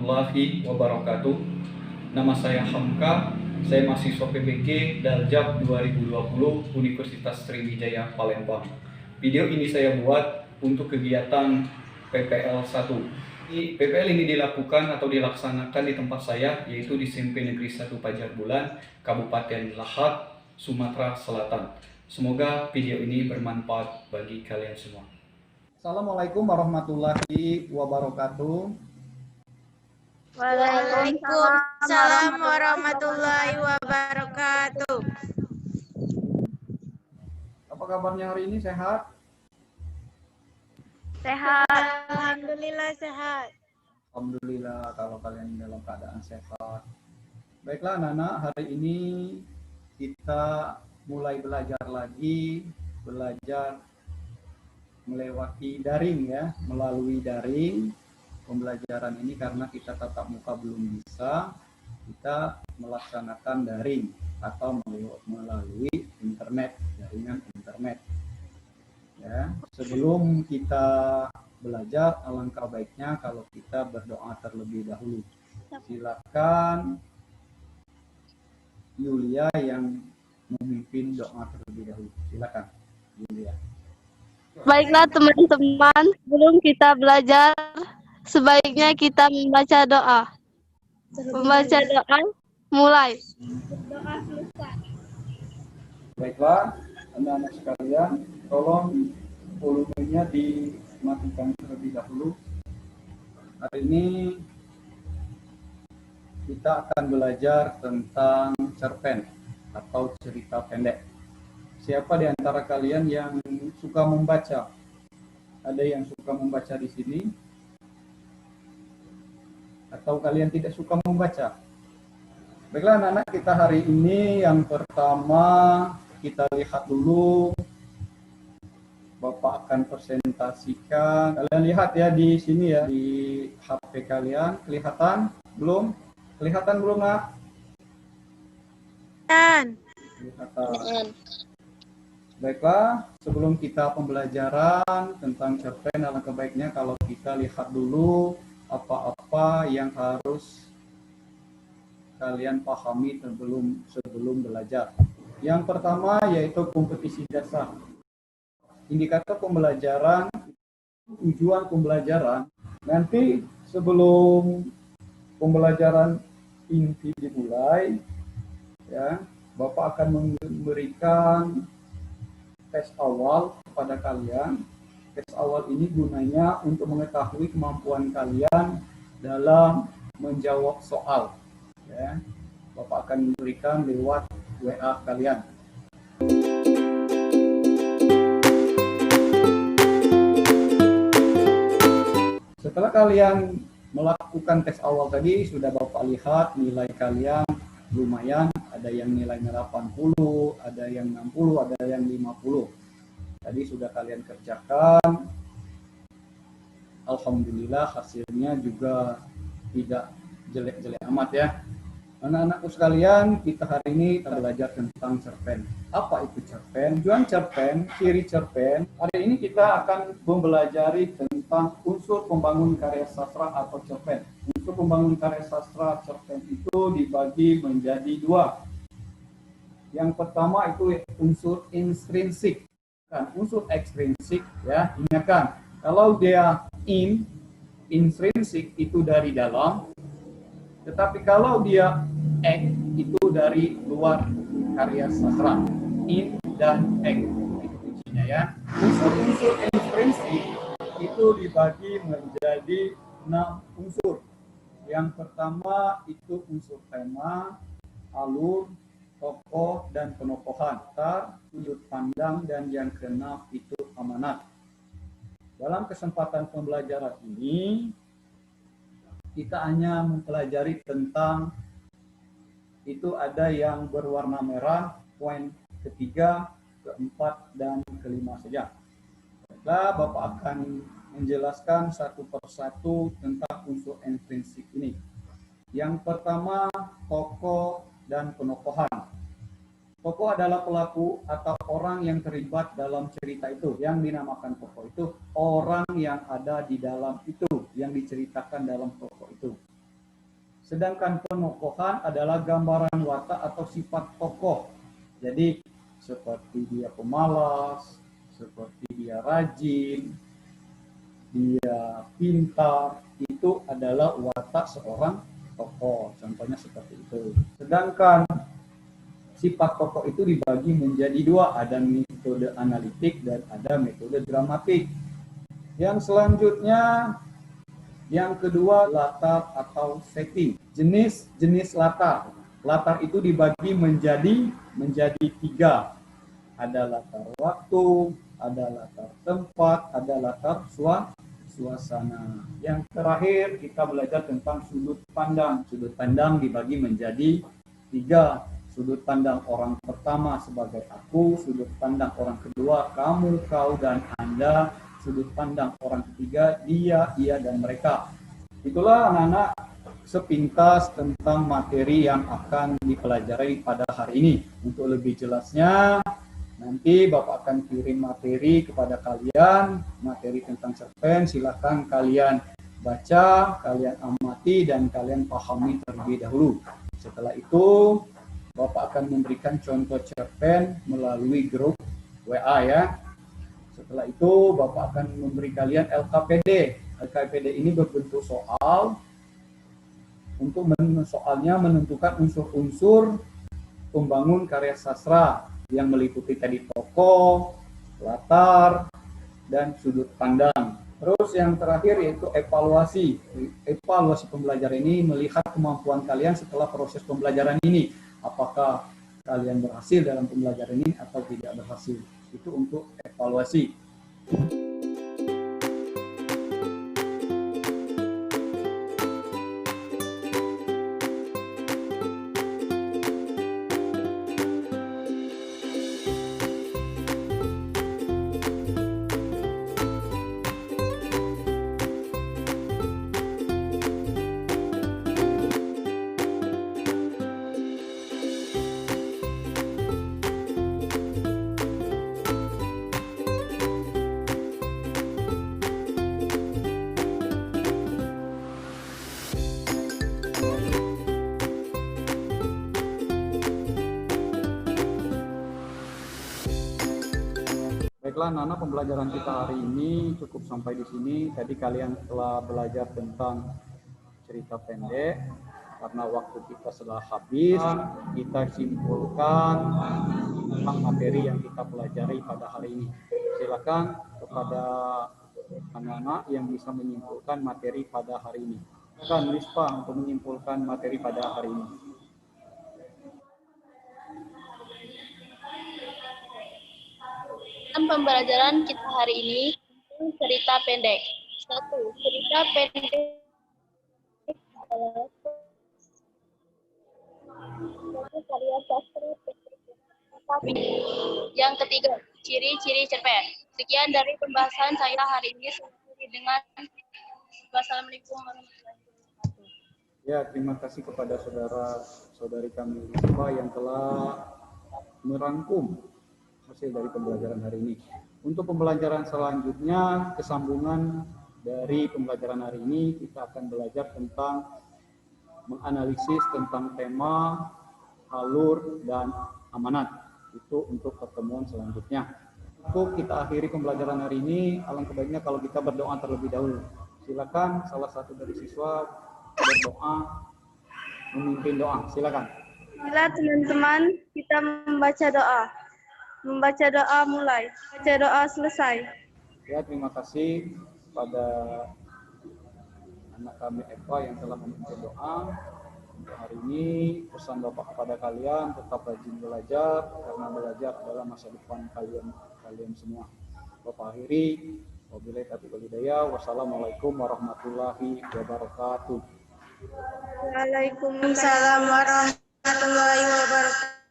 warahmatullahi wabarakatuh. Nama saya Hamka, saya mahasiswa PBG Daljab 2020 Universitas Sriwijaya Palembang. Video ini saya buat untuk kegiatan PPL 1. PPL ini dilakukan atau dilaksanakan di tempat saya, yaitu di SMP Negeri 1 Pajar Bulan, Kabupaten Lahat, Sumatera Selatan. Semoga video ini bermanfaat bagi kalian semua. Assalamualaikum warahmatullahi wabarakatuh. Waalaikumsalam warahmatullahi wabarakatuh. Apa kabarnya hari ini? Sehat? Sehat. Alhamdulillah sehat. Alhamdulillah kalau kalian dalam keadaan sehat. Baiklah anak-anak, hari ini kita mulai belajar lagi, melewati daring ya, melalui daring pembelajaran ini karena kita tatap muka belum bisa, kita melaksanakan daring atau melalui internet, jaringan internet. Ya, sebelum kita belajar, alangkah baiknya kalau kita berdoa terlebih dahulu. Silakan Yulia yang memimpin doa terlebih dahulu. Silakan Yulia. Baiklah teman-teman, sebelum kita belajar, sebaiknya kita membaca doa. Membaca doa, mulai. Baiklah, anak-anak sekalian, tolong volumenya dimatikan terlebih dahulu. Hari ini kita akan belajar tentang cerpen atau cerita pendek. Siapa di antara kalian yang suka membaca? Ada yang suka membaca di sini? Atau kalian tidak suka membaca? Baiklah anak-anak, kita hari ini yang pertama kita lihat dulu. Bapak akan presentasikan. Kalian lihat ya di sini ya, di HP kalian. Kelihatan? Belum? Kelihatan belum, Nak? Kelihatan. Baiklah, sebelum kita pembelajaran tentang cerpen, alangkah baiknya kalau kita lihat dulu apa-apa yang harus kalian pahami sebelum belajar. Yang pertama yaitu kompetisi dasar. Indikator pembelajaran, tujuan pembelajaran. Nanti sebelum pembelajaran inti dimulai, ya, Bapak akan memberikan tes awal kepada kalian. Tes awal ini gunanya untuk mengetahui kemampuan kalian dalam menjawab soal. Ya. Bapak akan memberikan lewat WA kalian. Setelah kalian melakukan tes awal tadi, sudah Bapak lihat nilai kalian lumayan, ada yang nilainya 80, ada yang 60, ada yang 50. Tadi sudah kalian kerjakan. Alhamdulillah hasilnya juga tidak jelek-jelek amat ya. Anak-anakku sekalian, kita hari ini belajar tentang cerpen. Apa itu cerpen? Tujuan cerpen, ciri cerpen. Hari ini kita akan mempelajari tentang unsur pembangun karya sastra atau cerpen. Unsur pembangun karya sastra cerpen itu dibagi menjadi dua. Yang pertama itu unsur intrinsik. Unsur ekstrinsik ya, ingatkan. Kalau dia intrinsik itu dari dalam, tetapi kalau dia itu dari luar karya sastra. In dan ek itu kuncinya ya. Unsur-unsur intrinsik itu dibagi menjadi 6 unsur. Yang pertama itu unsur tema, alur, tokoh dan penokohan, sudut pandang, dan yang keenam itu amanat. Dalam kesempatan pembelajaran ini kita hanya mempelajari tentang itu, ada yang berwarna merah, poin ketiga, keempat, dan kelima saja. Baiklah, Bapak akan menjelaskan satu persatu tentang unsur intrinsik ini. Yang pertama, tokoh dan penokohan. Tokoh adalah pelaku atau orang yang terlibat dalam cerita itu. Yang dinamakan tokoh itu orang yang ada di dalam itu, yang diceritakan dalam tokoh itu. Sedangkan penokohan adalah gambaran watak atau sifat tokoh. Jadi seperti dia pemalas, seperti dia rajin, dia pintar, itu adalah watak seorang tokoh. Contohnya seperti itu. Sedangkan sifat tokoh itu dibagi menjadi dua, ada metode analitik dan ada metode dramatik. Yang selanjutnya, yang kedua, latar atau setting. Jenis latar. Latar itu dibagi menjadi tiga. Ada latar waktu, ada latar tempat, ada latar suasana. Yang terakhir kita belajar tentang sudut pandang. Sudut pandang dibagi menjadi tiga. Sudut pandang orang pertama sebagai aku, sudut pandang orang kedua kamu, kau, dan Anda, sudut pandang orang ketiga dia, ia, dan mereka. Itulah anak-anak sepintas tentang materi yang akan dipelajari pada hari ini. Untuk lebih jelasnya, nanti Bapak akan kirim materi kepada kalian, materi tentang cerpen. Silahkan kalian baca, kalian amati, dan kalian pahami terlebih dahulu. Setelah itu, Bapak akan memberikan contoh cerpen melalui grup WA ya. Setelah itu, Bapak akan memberi kalian LKPD. LKPD ini berbentuk soal. Untuk soalnya menentukan unsur-unsur pembangun karya sastra yang meliputi tadi tokoh, latar, dan sudut pandang. Terus yang terakhir yaitu evaluasi. Evaluasi pembelajaran ini melihat kemampuan kalian setelah proses pembelajaran ini. Apakah kalian berhasil dalam pembelajaran ini atau tidak berhasil. Itu untuk evaluasi. Baiklah, Nana, pembelajaran kita hari ini cukup sampai di sini. Tadi kalian telah belajar tentang cerita pendek. Karena waktu kita sudah habis, kita simpulkan tentang materi yang kita pelajari pada hari ini. Silakan kepada anak-anak yang bisa menyimpulkan materi pada hari ini. Silakan Lispa untuk menyimpulkan materi pada hari ini. Pembelajaran kita hari ini cerita pendek. 1. Cerita pendek adalah suatu karya sastra pendek. Yang ketiga, ciri-ciri cerpen. Sekian dari pembahasan saya hari ini. Dengan wassalamualaikum warahmatullahi wabarakatuh. Ya, terima kasih kepada saudara-saudari kami Lispa yang telah merangkum hasil dari pembelajaran hari ini. Untuk pembelajaran selanjutnya, kesambungan dari pembelajaran hari ini, kita akan belajar tentang menganalisis tentang tema, alur, dan amanat. Itu untuk pertemuan selanjutnya. Untuk kita akhiri pembelajaran hari ini, alangkah baiknya kalau kita berdoa terlebih dahulu. Silakan salah satu dari siswa berdoa, memimpin doa. Silakan. Bila teman-teman kita membaca doa. Membaca doa mulai, baca doa selesai. Ya, terima kasih pada anak kami Eva yang telah memimpin doa. Untuk hari ini, pesan Bapak kepada kalian, tetap rajin belajar, karena belajar adalah masa depan kalian semua. Bapak akhiri, wabillahi taufiq wal hidayah, wassalamualaikum warahmatullahi wabarakatuh. Waalaikumsalam warahmatullahi wabarakatuh.